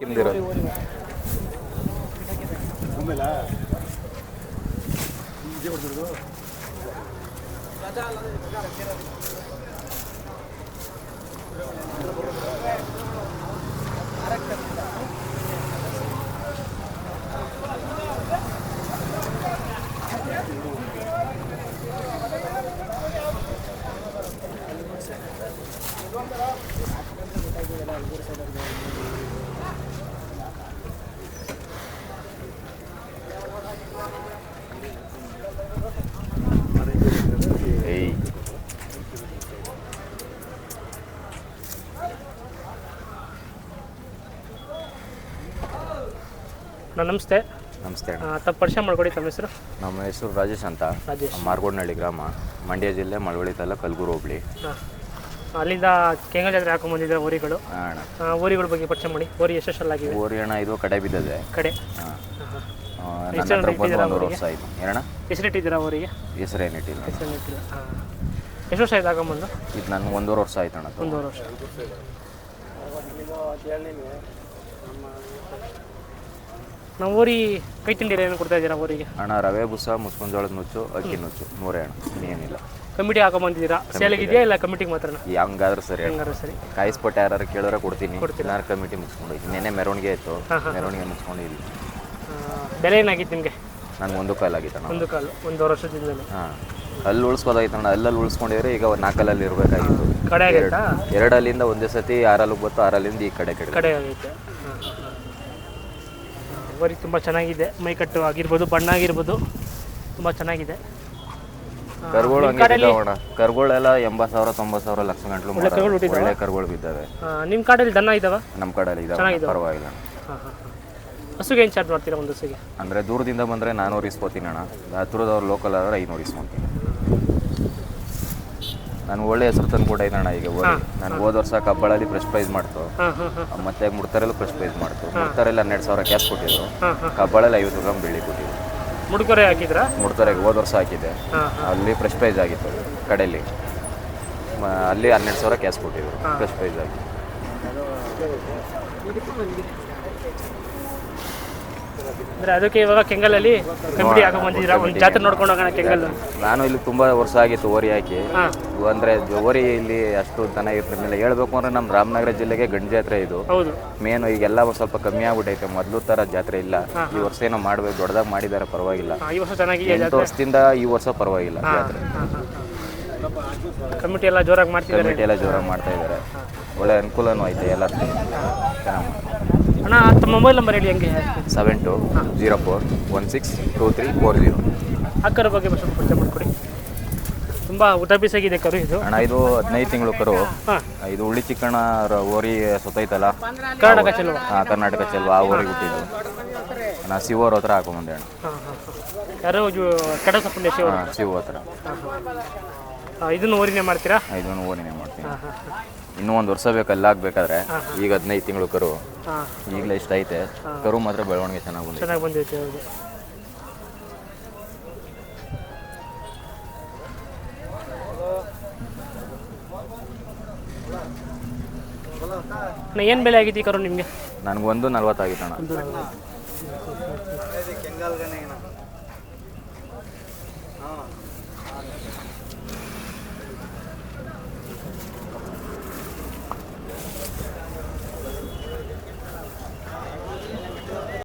ಹಿಂದಿರೋ ನಮಸ್ತೆ. ನಮಸ್ತೆ ಅಣ್ಣ. ತಪ್ಪು ಪರಿಚಯ ಮಾಡ್ಕೊಡಿ. ತಮ್ಮ ಹೆಸರು? ನಮ್ಮ ಹೆಸರು ರಾಜೇಶ್ ಅಂತ. ಮಾರ್ಗೋಡ್ನಹಳ್ಳಿ ಗ್ರಾಮ, ಮಂಡ್ಯ ಜಿಲ್ಲೆ, ಮಳವಳ್ಳಿ ತಾಲೂಕು, ಕಲ್ಗೂರು ಹೋಬಳಿ. ಅಲ್ಲಿಂದ ಕೆಂಗಲ್ ಜಾತ್ರೆ ಹಾಕೊಂಡು ಬಂದಿದ್ದಾರೆ ಊರಿಗಳು. ಊರಿಗಳ ಬಗ್ಗೆ ಪರಿಚಯ ಮಾಡಿ. ಊರಿ ಎಷ್ಟೆಷ್ಟಾಗಿವೆ? ಊರಿ ಅಣ್ಣ ಇದು ಕಡೆ ಬಿದ್ದದೆ. ಕಡೆ ವರ್ಷ ಆಯಿತು. ಏನಣ್ಣ ಹೆಸರಿಟ್ಟಿದ್ದೀರಾ ಊರಿಗೆ? ಹೆಸರೇನಿಟ್ಟಿಲ್ಲ. ಎಷ್ಟು ವರ್ಷ ಆಯ್ತು ಹಾಕೊಂಬಂದು? ಇದು ನನಗೆ 1.5 ವರ್ಷ ಆಯ್ತು ಅಣ್ಣ. 1.5 ವರ್ಷ. ನಾವು ಊರಿ ಕೈ ತಿಂಡಿ ಏನು ಕೊಡ್ತಾ ಇದ್ದೀರಾ ಊರಿಗೆ? ಅಣ್ಣ ರವೆ ಬುಸ, ಮುಸ್ಕೊಂಡ್ ಜೋಳದ ನುಚ್ಚು, ಅಕ್ಕಿ ನುಚ್ಚು, 3 ಅಣ್ಣ, ಏನಿಲ್ಲ. ಕಮಿಟಿ ಹಾಕೊಂಬಂದಿದ್ದೀರಾ? ಸೇಲಿಗಿದೆಯಾ ಇಲ್ಲ ಕಮಿಟಿಗೆ ಮಾತ್ರನಾ? ಹಂಗಾದ್ರೂ ಸರಿ. ಹಂಗಾದ್ರೂ ಸರಿ. ಕಾಯಿಸ್ಪಟ್ಟು ಯಾರು ಕೇಳೋರ ಕೊಡ್ತೀನಿ. ನಾನು ಕಮಿಟಿ ಮುಗಿಸ್ಕೊಂಡು ನೆನ್ನೆ ಮೆರವಣಿಗೆ ಇತ್ತು, ಮೆರವಣಿಗೆ ಮುಗಿಸ್ಕೊಂಡು ಇಲ್ಲಿ. ಬೆಲೆ ಏನಾಗಿತ್ತು ನಿಮಗೆ? ನನಗೆ 1 ಕಾಲು ಆಗಿತ್ತು. 1 ಕಾಲು 1.5 ವರ್ಷದಿಂದ. ಅಲ್ಲಿ ಉಳಿಸ್ಬೋದಾಗಿತ್ತು ಅಣ್ಣ. ಅಲ್ಲಲ್ಲಿ ಉಳಿಸ್ಕೊಂಡಿದ್ರೆ ಈಗ 4 ಅಲ್ಲಲ್ಲಿ ಇರಬೇಕಾಗಿತ್ತು. ಕಡೆ ಆಗಿತ್ತಾ? 2 ಅಲ್ಲಿಂದ ಒಂದೇ ಸತಿ 6 ಅಲ್ಲಿಗೆ ಬಂತು, 6 ಅಲ್ಲಿಂದ ಈ ಕಡೆ ಆಗೈತೆ. ವರಿ ತುಂಬ ಚೆನ್ನಾಗಿದೆ. ಮೈಕಟ್ಟು ಆಗಿರ್ಬೋದು, ಬಣ್ಣ ಆಗಿರ್ಬೋದು, ತುಂಬ ಚೆನ್ನಾಗಿದೆ. ಕರುಗಳು ಕರುಗಳೆಲ್ಲ 80,000 90,000 ಲಕ್ಷ ಗಂಟಲು ಒಳ್ಳೆ ಕರುಗಳು ಬಿದ್ದಾವೆ. ನಿಮ್ಮ ಕಾಡಲ್ಲಿ ದನ ಇದ್ದಾವೆ? ನಮ್ಮ ಕಡೆಯಲ್ಲಿ ಇದಾವೆ, ಪರವಾಗಿಲ್ಲ. ಹಸುಗೆ ಏನು ಚಾರ್ಜ್ ಮಾಡ್ತೀರಾ ಒಂದು ಹಸುಗೆ? ಅಂದರೆ ದೂರದಿಂದ ಬಂದರೆ 400 ಇಸ್ಕೊತೀನಿ ಅಣ್ಣ. ಹತ್ರದವ್ರು ಲೋಕಲ್ ಆದ್ರೆ 500 ಇಸ್ಕೊತೀನಿ. ನಾನು ಒಳ್ಳೆ ಹೆಸರು ತಂದು ಕೊಟ್ಟೈತೆ ಅಣ್ಣ. ಈಗ ನಾನು ಹೋದ ವರ್ಷ ಕಬ್ಬಳಲ್ಲಿ ಫಸ್ಟ್ ಪ್ರೈಸ್ ಮಾಡ್ತು, ಮತ್ತೆ ಮುಡ್ತಾರಲ್ಲೂ ಫಸ್ಟ್ ಪ್ರೈಸ್ ಮಾಡ್ತು. ಮುಡ್ತಾರಲ್ಲಿ 12,000 ಕ್ಯಾಶ್ ಕೊಟ್ಟಿದ್ರು, ಕಬ್ಬಳಲ್ಲಿ 50 ಗ್ರಾಮ್ ಬೆಳ್ಳಿ ಕೊಟ್ಟಿದ್ರು. ಮುಡ್ಕೊರೆ ಹಾಕಿದ್ರಾ? ಮುಡ್ತಾರೆಗೆ ಹೋದ ವರ್ಷ ಹಾಕಿದ್ದೆ, ಅಲ್ಲಿ ಫಸ್ಟ್ ಪ್ರೈಸ್ ಆಗಿತ್ತು. ಕಡೆಯಲ್ಲಿ ಅಲ್ಲಿ 12,000 ಕ್ಯಾಶ್ ಕೊಟ್ಟಿದ್ರು, ಫಸ್ಟ್ ಪ್ರೈಸ್ ಆಗಿ. ಅಂದರೆ ಅದಕ್ಕೆ ಇವಾಗ ಕೆಂಗಲಲ್ಲಿ ಕಮಿಟಿ ಹಾಕೊಂಡು ಬಂದಿದ್ದೀರಾ? ಒಂದು ಜಾತ್ರೆ ನೋಡ್ಕೊಂಡು ಹೋಗೋಣ ಕೆಂಗಲ್. ನಾನು ಇಲ್ಲಿ ತುಂಬ ವರ್ಷ ಆಗಿತ್ತು ಓರಿ ಹಾಕಿ. ಅಂದರೆ ಓರಿ ಇಲ್ಲಿ ಅಷ್ಟು ದನ ಇರ್ತಿರ್ಲಿಲ್ಲ. ಹೇಳ್ಬೇಕು ಅಂದರೆ ನಮ್ಮ ರಾಮನಗರ ಜಿಲ್ಲೆಗೆ ಗಂಡು ಜಾತ್ರೆ ಇದು ಮೇನು. ಈಗೆಲ್ಲ ಸ್ವಲ್ಪ ಕಮ್ಮಿ ಆಗ್ಬಿಟ್ಟೈತೆ, ಮೊದಲು ಥರ ಜಾತ್ರೆ ಇಲ್ಲ. ಈ ವರ್ಷ ಏನೋ ಮಾಡಬೇಕು, ದೊಡ್ಡದಾಗಿ ಮಾಡಿದ್ದಾರೆ, ಪರವಾಗಿಲ್ಲ. ಈ ವರ್ಷ ಚೆನ್ನಾಗಿ 8 ವರ್ಷದಿಂದ ಈ ವರ್ಷ ಪರವಾಗಿಲ್ಲ ಜಾತ್ರೆ. ಕಮಿಟಿ ಎಲ್ಲ ಜೋರಾಗಿ ಮಾಡ್ತಿದ್ದಾರೆ. ಕಮಿಟಿ ಎಲ್ಲ ಜೋರಾಗಿ ಮಾಡ್ತಾ ಇದ್ದಾರೆ. ಒಳ್ಳೆ ಅನುಕೂಲನೂ ಐತೆ ಎಲ್ಲ ಚೆನ್ನಾಗಿ. ಅಣ್ಣ ತಮ್ಮ ಮೊಬೈಲ್ ನಂಬರ್ ಹೇಳಿ. ಹಂಗೆ 7204162340. ಅಕ್ಕರ ಬಗ್ಗೆ ಸ್ವಲ್ಪ ಪರಿಚಯ ಮಾಡಿಕೊಡಿ. ತುಂಬ ಊಟ ಬೀಸಾಗಿದೆ ಕರು ಇದು. ಅಣ್ಣ ಇದು 15 ತಿಂಗಳು ಕರು. ಇದು ಉಳ್ಳಿ ಚಿಕ್ಕಣ್ಣ ಓರಿ ಸೊತ್ತೈತಲ್ಲ, ಕರ್ನಾಟಕ ಚೆಲುವ. ಕರ್ನಾಟಕ ಚೆಲುವ ಆ ಓರಿಗೆ ಹುಟ್ಟಿದ್ದು. ನಾ ಶಿವವ್ರ ಹತ್ರ ಹಾಕೊಂಬಂದೆ ಅಣ್ಣ. ಯಾರು ಕಡ ಸಪ್ಪಂಡೆ ಶಿವ ಹತ್ರ. ಇದನ್ನು ಓರಿನೇ ಮಾಡ್ತೀರಾ? ಇದನ್ನು ಓರಿನೇ ಮಾಡ್ತೀನಿ. ಇನ್ನೂ 1 ವರ್ಷ ಬೇಕು ಅಲ್ಲಿ ಆಗ್ಬೇಕಾದ್ರೆ. ಈಗ 15 ತಿಂಗಳು ಕರು, ಈಗಲೇ ಇಷ್ಟ ಐತೆ. ಕರು ಮಾತ್ರ ಬೆಳವಣಿಗೆ ಚೆನ್ನಾಗಿ ಬಂದೈತೆ. ಏನು ಬೆಲೆ ಆಗಿತ್ತು ಈ ಕರು ನಿಮಗೆ? ನನಗೆ 1.40 ಆಗಿತ್ತು ಅಣ್ಣ.